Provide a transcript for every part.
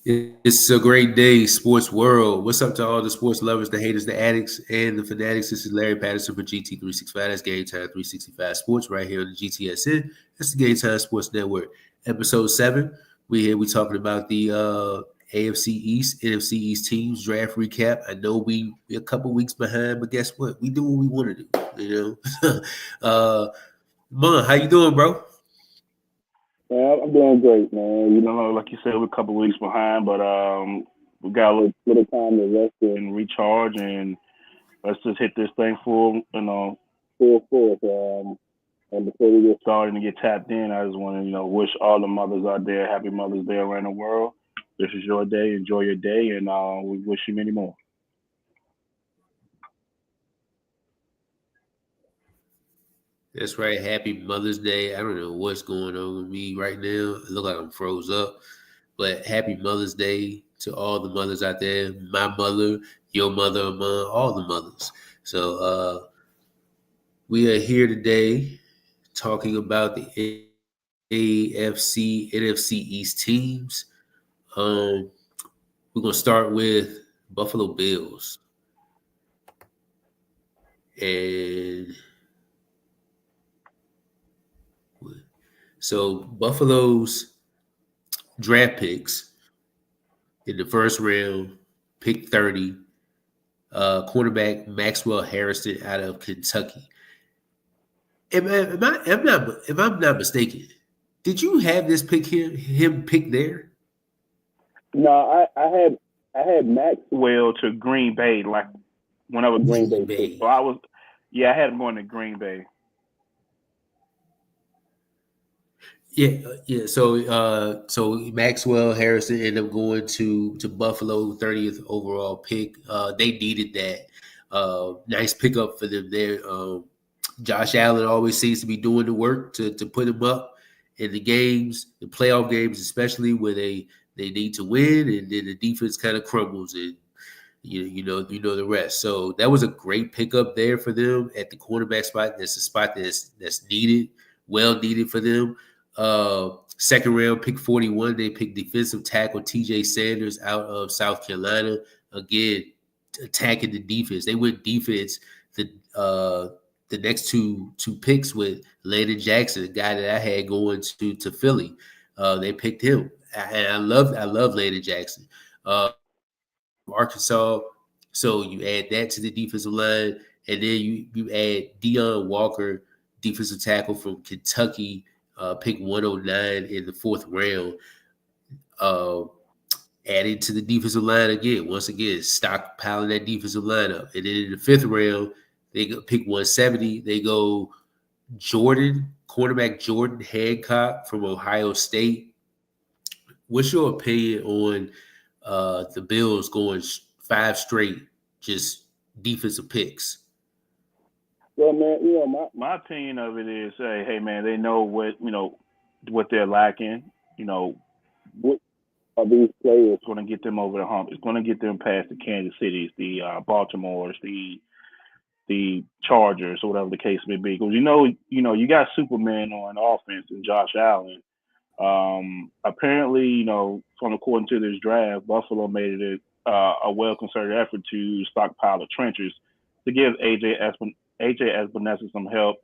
It's a great day, sports world. What's up to all the sports lovers, the haters, the addicts, and the fanatics? This is Larry Patterson for GT365. That's Game Time 365 Sports right here on the GTSN. That's the Game Time Sports Network. Episode 7. We talking about the AFC East, NFC East teams draft recap. I know we a couple weeks behind, but guess what? We do what we want to do. Mon, how you doing, bro? Yeah, I'm doing great, man. Like you said, we're a couple weeks behind, but we got a little time to rest and recharge, and let's just hit this thing full force. And before we get started and get tapped in, I just want to, wish all the mothers out there happy Mother's Day around the world. This is your day. Enjoy your day, and we wish you many more. That's right. Happy Mother's Day. I don't know what's going on with me right now. It look like I'm froze up. But happy Mother's Day to all the mothers out there. My mother, your mother, among all the mothers. So we are here today talking about the AFC NFC East teams. We're gonna start with Buffalo Bills. And so Buffalo's draft picks in the first round, pick 30, quarterback Maxwell Harrison out of Kentucky. If I'm not mistaken, did you have this pick him pick there? No, I had Maxwell to Green Bay, like whenever Green Green Bay picked. Bay. So I had him going to Green Bay. Yeah. So Maxwell Harrison ended up going to Buffalo, 30th overall pick. They needed that. Nice pickup for them there. Josh Allen always seems to be doing the work to put him up in the games, the playoff games, especially where they need to win, and then the defense kind of crumbles, and you know the rest. So that was a great pickup there for them at the quarterback spot. That's a spot that's needed, well needed for them. Second round, pick 41, they picked defensive tackle TJ Sanders out of South Carolina. Again, attacking the defense. They went defense the the next two picks with Landon Jackson, the guy that I had going to Philly. They picked him, and I love Landon Jackson from Arkansas. So you add that to the defensive line, and then you add Deion Walker, defensive tackle from Kentucky, pick 109 in the fourth round. Uh, Adding to the defensive line again, once again, stockpiling that defensive lineup. And then in the fifth round, they go pick 170. They go cornerback Jordan Hancock from Ohio State. What's your opinion on the Bills going five straight just defensive picks? Well, man, my opinion of it is, hey, man, they know what they're lacking. What are these players going to get them over the hump? It's going to get them past the Kansas Cities, the Baltimores, the Chargers, or whatever the case may be. Because you got Superman on offense and Josh Allen. Apparently, from according to this draft, Buffalo made it a well concerted effort to stockpile the trenches to give AJ Espinosa some help.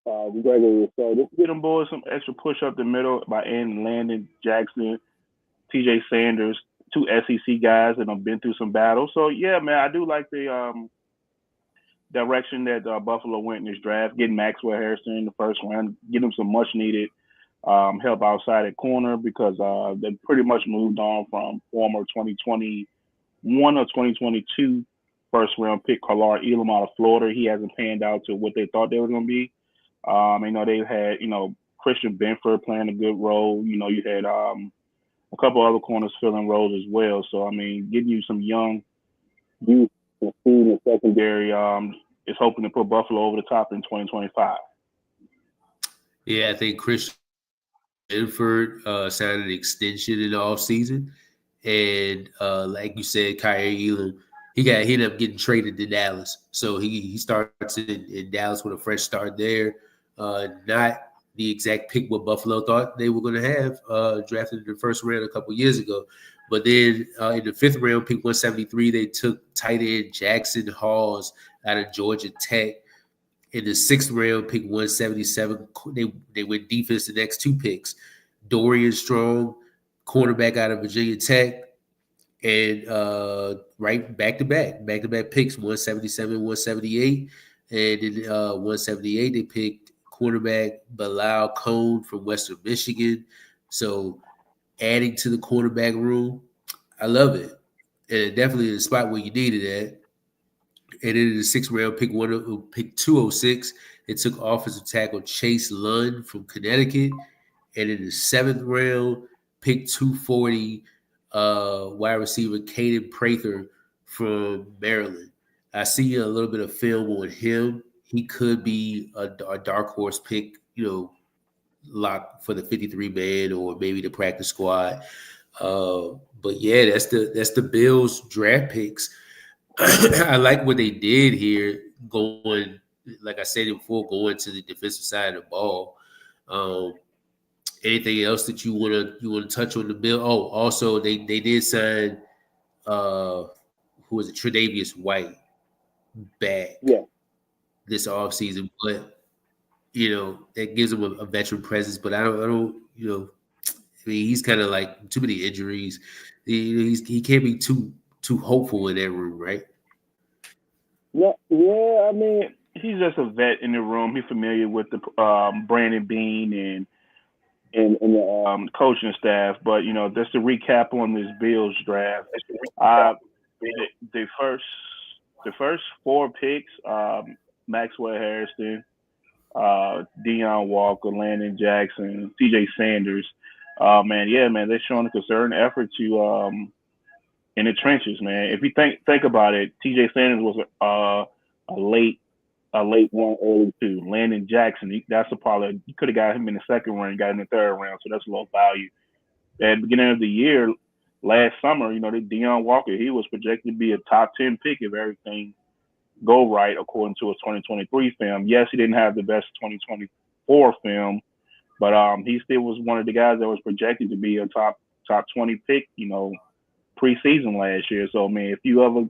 Regularly, so just get them boys some extra push up the middle by adding Landon Jackson, TJ Sanders, two SEC guys that have been through some battles. So yeah, man, I do like the direction that Buffalo went in this draft, getting Maxwell Harrison in the first round, getting him some much needed help outside at corner because they pretty much moved on from former 2021 or 2022 first round pick Kalar Elam out of Florida. He hasn't panned out to what they thought they were going to be. They've had Christian Benford playing a good role. You had a couple other corners filling roles as well. So getting you some young youth and speed in the secondary is hoping to put Buffalo over the top in 2025. Yeah, I think Christian Benford signed an extension in the offseason. And like you said, Kyrie Elam, he ended up getting traded to Dallas. So he starts in Dallas with a fresh start there. Not the exact pick what Buffalo thought they were going to have drafted in the first round a couple years ago. But then in the fifth round, pick 173, they took tight end Jackson Halls out of Georgia Tech. In the sixth round, pick 177, they went defense the next two picks. Dorian Strong, cornerback out of Virginia Tech, and right back to back picks 177, 178, and in 178 they picked cornerback Bilal Cone from Western Michigan. So adding to the cornerback room, I love it, and definitely the spot where you needed it. And then in the sixth round, pick 206, they took offensive tackle Chase Lund from Connecticut. And in the seventh round, pick 240, wide receiver Caden Prather from Maryland. I see a little bit of film on him. He could be a dark horse pick, lock for the 53 man or maybe the practice squad. But yeah, that's the Bills draft picks. I like what they did here, going, like I said before, going to the defensive side of the ball. Anything else that you want to touch on the bill? Oh, also they did sign who was it, Tre'Davious White back this offseason, but that gives him a veteran presence. But I don't I mean, he's kind of like too many injuries. He can't be too hopeful in that room, right? Yeah. I mean, he's just a vet in the room. He's familiar with the Brandon Bean and the coaching staff. But just to recap on this Bills draft, the first four picks, Maxwell Harrison, Deion Walker, Landon Jackson, TJ Sanders. They're showing a concerted effort to in the trenches, man. If you think about it, TJ Sanders was a late one, early two. Landon Jackson, that's a probably you could have got him in the second round, got in the third round, so that's a low value. At the beginning of the year, last summer, the Deion Walker, he was projected to be a top 10 pick if everything go right according to his 2023 film. Yes, he didn't have the best 2024 film, but he still was one of the guys that was projected to be a top 20 pick, preseason last year. So, man, if you ever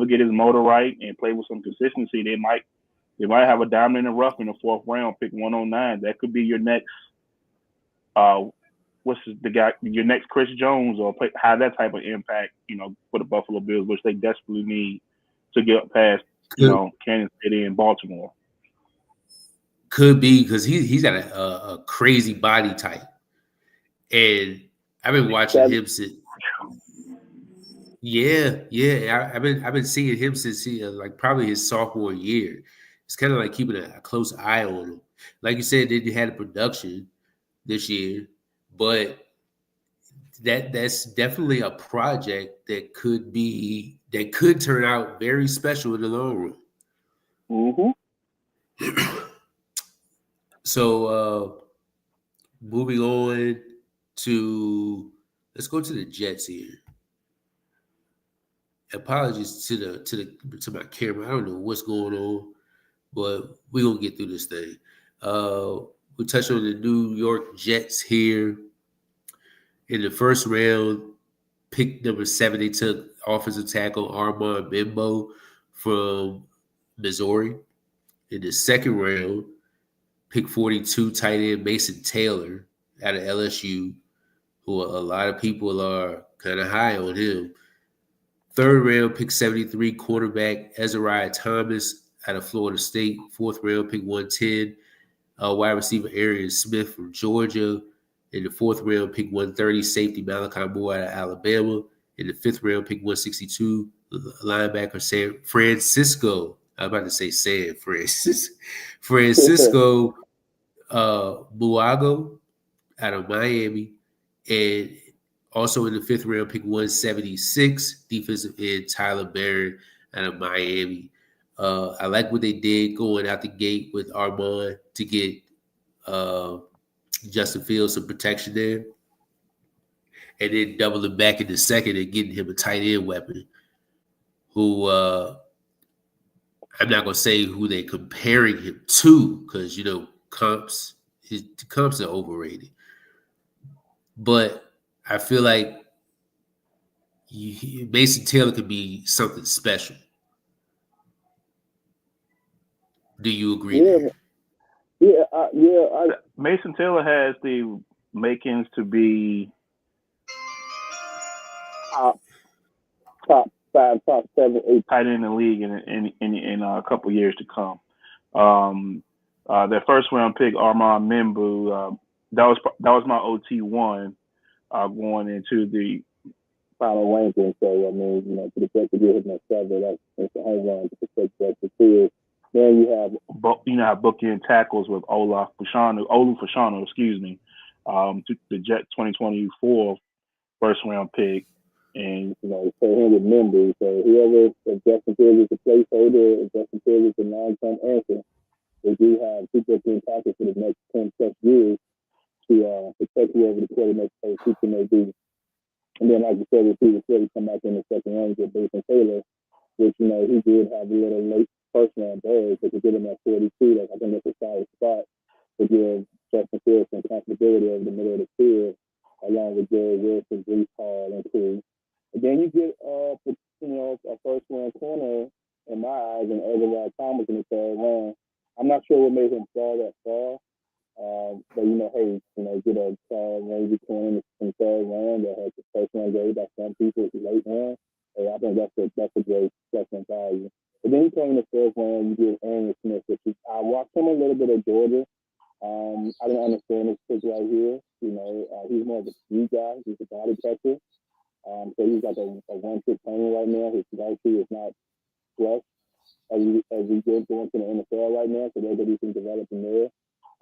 get his motor right and play with some consistency, they might have a diamond in the rough in the fourth round, pick 109. That could be your next your next Chris Jones, or have that type of impact, for the Buffalo Bills, which they desperately need to get past, Kansas City and Baltimore. Could be, because he's got a crazy body type, and I've been watching him since. Yeah. I've been seeing him since probably his sophomore year. It's kind of like keeping a close eye on him. Like you said, they had a production this year, but that's definitely a project that could turn out very special in the long run. Mm-hmm. So moving on to, let's go to the Jets here. Apologies to my camera. I don't know what's going on, but we're gonna get through this thing. We touched on the New York Jets here. In the first round, pick number 7, they took offensive tackle Armand Bimbo from Missouri. In the second round, pick 42, tight end Mason Taylor out of LSU, who a lot of people are kind of high on him. Third round, pick 73, quarterback Ezra Thomas out of Florida State. Fourth round, pick 110, wide receiver Arian Smith from Georgia. In the fourth round, pick 130, safety Malachi Moore out of Alabama. In the fifth round, pick 162, linebacker San Francisco. I'm about to say San Francisco Buago out of Miami. And also in the fifth round, pick 176, defensive end Tyler Barron out of Miami. I like what they did going out the gate with Armand to get Justin Fields some protection there, and then doubling back in the second and getting him a tight end weapon who I'm not going to say who they're comparing him to, because, comps Tecumseh overrated. But I feel like Mason Taylor could be something special. Do you agree there? Mason Taylor has the makings to be top 5, top 7, 8 tight end in the league in a couple years to come. Their first round pick, Armand Membu, that was my OT1 going into the final ranking. So, I mean, you know, to the fact that you're hitting that 7, that's a home run to protect the field. Then you have bookend tackles with Olu Fashanu, the Jet 2024 first round pick. And, you know, for him with members, so whoever, if Justin Fields is a placeholder, if Justin Fields is a long-term answer, they do have 2 bookend tackles for the next 10 plus years to protect whoever the quarterback future may be. And then, like you said, if he was really come back in the second round with Mason Taylor, which, you know, he did have a little late first round buzz, but to get him at 42, I think that's a solid spot to give Justin Fields some comfortability over the middle of the field, along with Jared Wilson, Brees Hall, and crew. And then you get, a first round corner, in my eyes, and Ezra Thomas in the third round. I'm not sure what made him fall that far. But, you know, hey, you know, get a tall, rangy corner in the third round that has the first round grade by some people late round. Hey, I think that's a great plus value. But then you come in the first round, you get Aaron Smith, which I watched him a little bit at Georgia. I didn't understand his pick right here. You know, he's more of a speed guy. He's a body catcher. So he's like a one-trick pony right now. His velocity is not flush as we get going to the NFL right now. So there's going to be some developing there.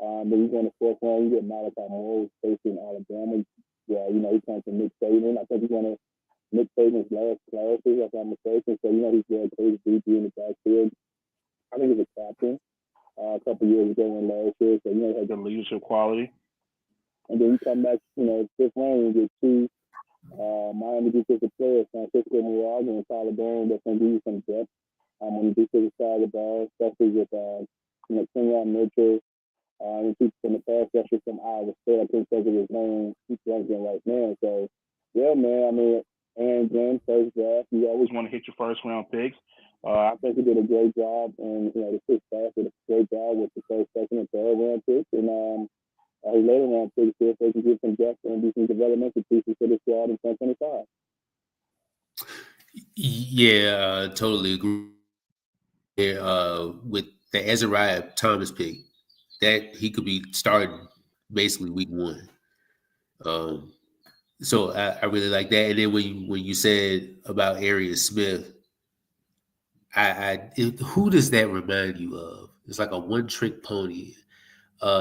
Then you go in the fourth round, you get Malachi Moore, based in Alabama. Yeah, you know, he comes from Nick Saban. I think he's one of Nick Saban's last classes, if I'm mistaken. So, you know, he's very close DB in the backfield. I think he's a captain a couple years ago in last year. So, you know, he has the leadership quality. And then you come back, you know, fifth round, you get 2 Miami defensive players, Francisco Murad and Tyler Bourne, that's going to give you some depth on the defensive side of the ball, especially with, Kenyon Mitchell. And people from the pass rusher from Iowa State, I can't think of his name. He's ranking right now. So, yeah, man, I mean, Aaron Glenn, first draft. You always want to hit your first round picks. I think he did a great job, and, you know, the sixth staff did a great job with the first, second, and third round picks. And his later round picks, if they can get some depth and do some developmental pieces for the squad in 2025. Yeah, totally agree. With the Ezra Thomas pick, that he could be starting basically week 1. So I really like that. And then when you said about Arian Smith, who does that remind you of? It's like a one-trick pony.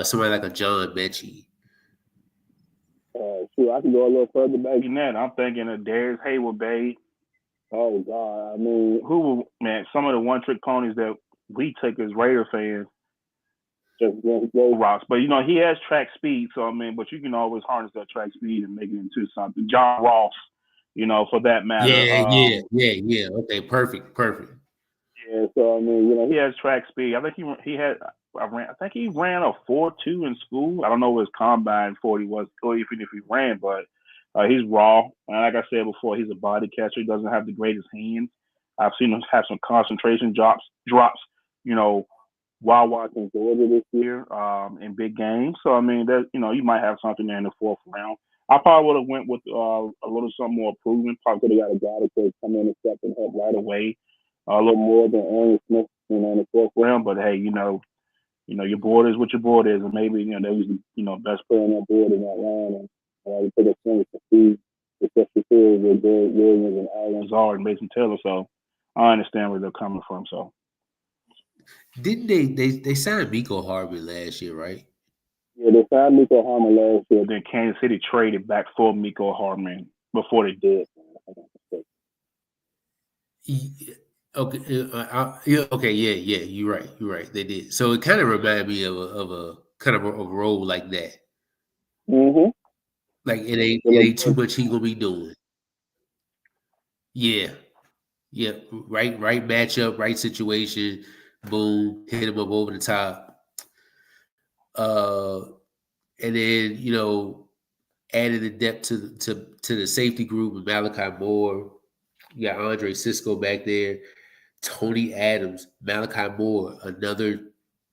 Somebody like a John Mechie. Sure, I can go a little further back than that. I'm thinking of Darius Hayward. Oh God, I mean, some of the one-trick ponies that we took as Raider fans. Just go rocks. But, you know, he has track speed, so, I mean, but you can always harness that track speed and make it into something. John Ross, you know, for that matter. Yeah. Okay, perfect. Yeah, so, I mean, you know, he has track speed. I think he ran a 4.2 in school. I don't know what his combine 40 was, or even if he ran, but he's raw. And like I said before, he's a body catcher. He doesn't have the greatest hands. I've seen him have some concentration drops, you know, while watching Georgia this year in big games. So, I mean, you know, you might have something there in the fourth round. I probably would have went with a little something more proven. Probably could have got a guy that could come in and step and help right away. A little more than Aaron Smith, you know, in the fourth round. But, hey, you know, your board is what your board is. And maybe, you know, they was, you know, best player on that board in that round. And you put a swing for speed, especially with Jared Williams and Alan Lazard and Mason Taylor. So I understand where they're coming from. So. Didn't they signed Mecole Hardman last year, right? Yeah, they signed Mecole Hardman last year. Then Kansas City traded back for Mecole Hardman before they did. Yeah, okay, yeah. You're right. They did. So it kind of reminded me of a kind of a role like that. Mm-hmm. Like it ain't too much he gonna be doing. Yeah. Right matchup, right situation. Boom, hit him up over the top. and then added the depth to the safety group with Malachi Moore. You got Andre Cisco back there, Tony Adams, Malachi Moore, another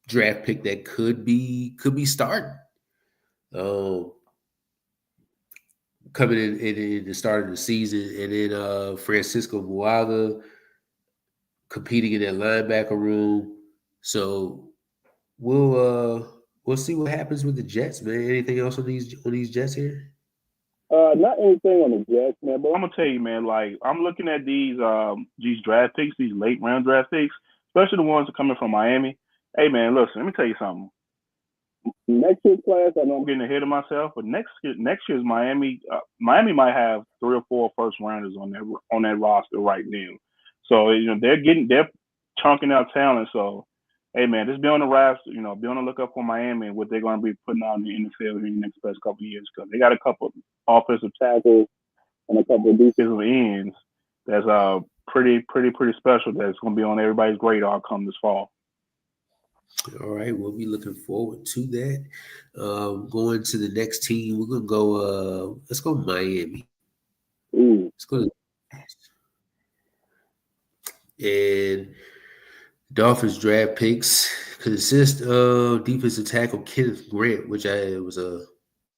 draft pick that could be starting. Coming in the start of the season, and then Francisco Muaga competing in that linebacker room. So we'll see what happens with the Jets, man. Anything else on these Jets here? Not anything on the Jets, man. But I'm gonna tell you, man. Like I'm looking at these draft picks, these late round draft picks, especially the ones that are coming from Miami. Hey, man, listen. Let me tell you something. Next year's class, I know I'm getting ahead of myself, but next year's Miami, Miami might have 3 or 4 first rounders on that roster right now. So they're chunking out talent. So hey, man, just be on the roster, be on the lookout for Miami and what they're going to be putting out in the NFL in the next couple of years, because they got a couple of offensive tackles and a couple of defensive ends that's pretty special. That's going to be on everybody's radar come this fall. All right, we'll be looking forward to that. Going to the next team, we're gonna go. Let's go Miami. Let's go. And Dolphins draft picks consist of defensive tackle Kenneth Grant, which I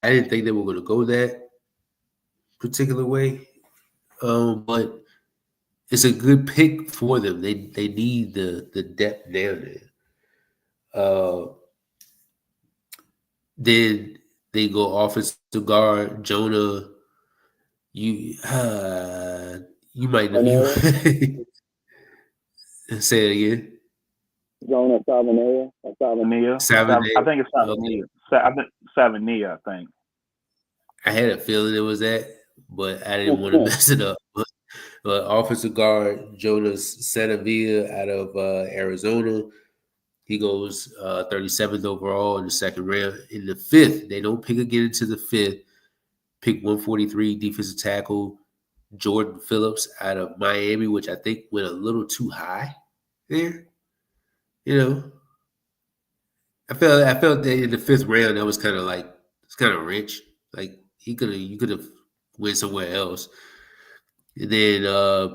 didn't think they were going to go that particular way, but it's a good pick for them. They need the depth down there. Then they go offensive guard Jonah. You might know. Say it again. Jonah Savania. I think it's Savania. Savania, I think. I had a feeling it was that, but I didn't want to mess it up. But offensive guard Jonas Sanavia out of Arizona. He goes 37th overall in the second round. In the fifth, they don't pick again into the fifth. Pick 143 defensive tackle Jordan Phillips out of Miami, which I think went a little too high there. I felt that in the fifth round that was kind of rich. Like you could have went somewhere else. And then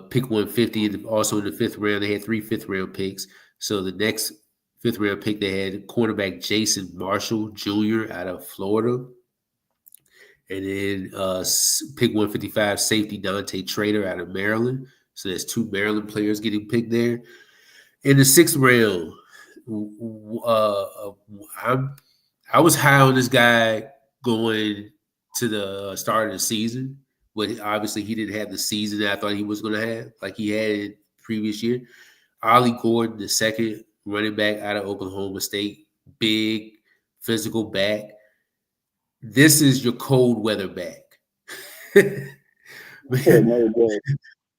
pick 150, also in the fifth round, they had 3 fifth-round picks. So the next fifth-round pick, they had cornerback Jason Marshall Jr. out of Florida. And then pick 155, safety Dante Trader out of Maryland. So there's 2 Maryland players getting picked there. In the sixth round, I was high on this guy going to the start of the season, but obviously he didn't have the season that I thought he was going to have, like he had in previous year. Ollie Gordon, the second running back out of Oklahoma State, big physical back. This is your cold weather back.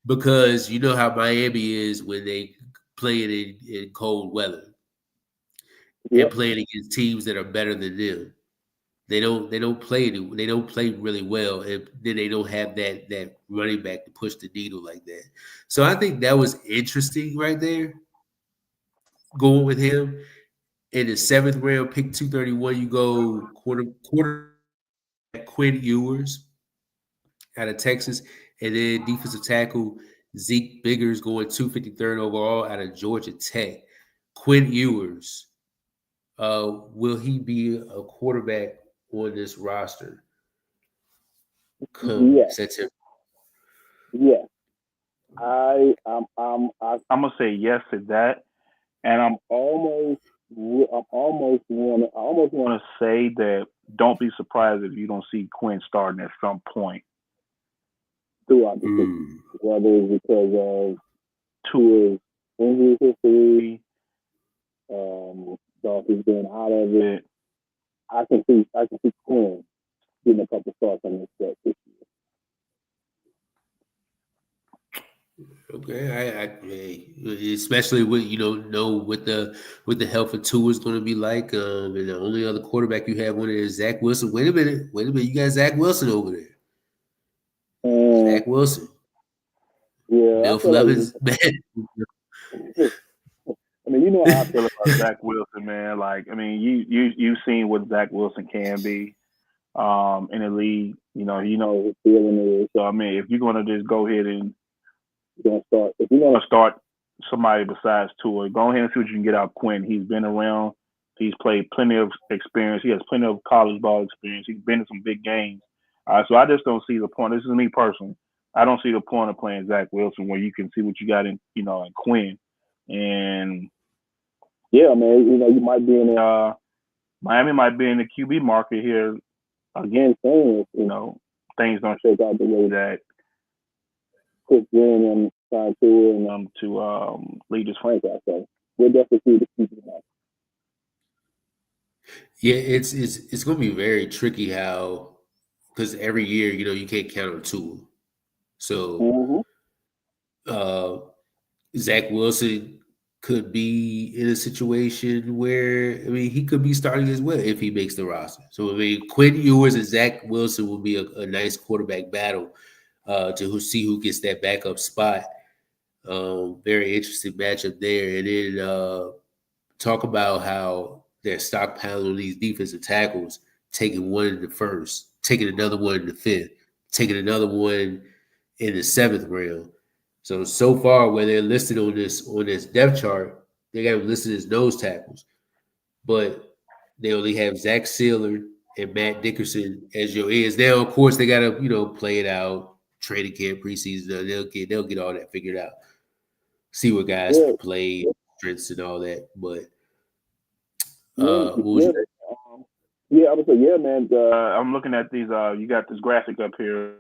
Because you know how Miami is when they play it in cold weather. Yep. And playing against teams that are better than them. They don't play really well, and then they don't have that running back to push the needle like that. So I think that was interesting right there. Going with him in the 7th round, pick 231, you go quarter Quinn Ewers out of Texas, and then defensive tackle Zeke Biggers going 253rd overall out of Georgia Tech. Quinn Ewers, will he be a quarterback on this roster? September? Yes. I'm gonna say yes to that, and I almost want to say that don't be surprised if you don't see Quinn starting at some point throughout the season, whether it's because of Tua's injury history, Dolphins being out of it. I can see Quinn getting a couple starts on this set this year. Okay, especially with know what the health of Tua is going to be like, and the only other quarterback you have on there is Zach Wilson. Wait a minute, you got Zach Wilson over there. Zach Wilson. Yeah, Milf Levins, man. I mean, you know how I feel about Zach Wilson, man. Like, I mean, you've seen what Zach Wilson can be. in the league. You know his feeling is. So I mean, if you're gonna just go ahead and You're gonna start. If you're gonna start somebody besides Tua, go ahead and see what you can get out Quinn. He's been around. He's played plenty of experience. He has plenty of college ball experience. He's been in some big games. So I just don't see the point. This is me personally. I don't see the point of playing Zach Wilson where you can see what you got in Quinn. And yeah, man, you know you might be in Miami might be in the QB market here again saying things don't shake out the way that Chris Green and trying to lead this franchise. So we'll definitely see the future of that. Yeah, it's going to be very tricky how, because every year you can't count on Tua. So Zach Wilson could be in a situation where he could be starting as well if he makes the roster. So Quinn Ewers and Zach Wilson will be a nice quarterback battle to see who gets that backup spot. Very interesting matchup there. And then talk about how they're stockpiling these defensive tackles, taking one in the first, taking another one in the fifth, taking another one in the seventh round. So far, where they're listed on this depth chart, they got them listed as nose tackles, but they only have Zach Sealer and Matt Dickerson as your ends. Now, of course, they got to play it out, training camp, preseason. They'll get all that figured out. See what guys can play, strengths and all that. But I would say, yeah, man. I'm looking at these. You got this graphic up here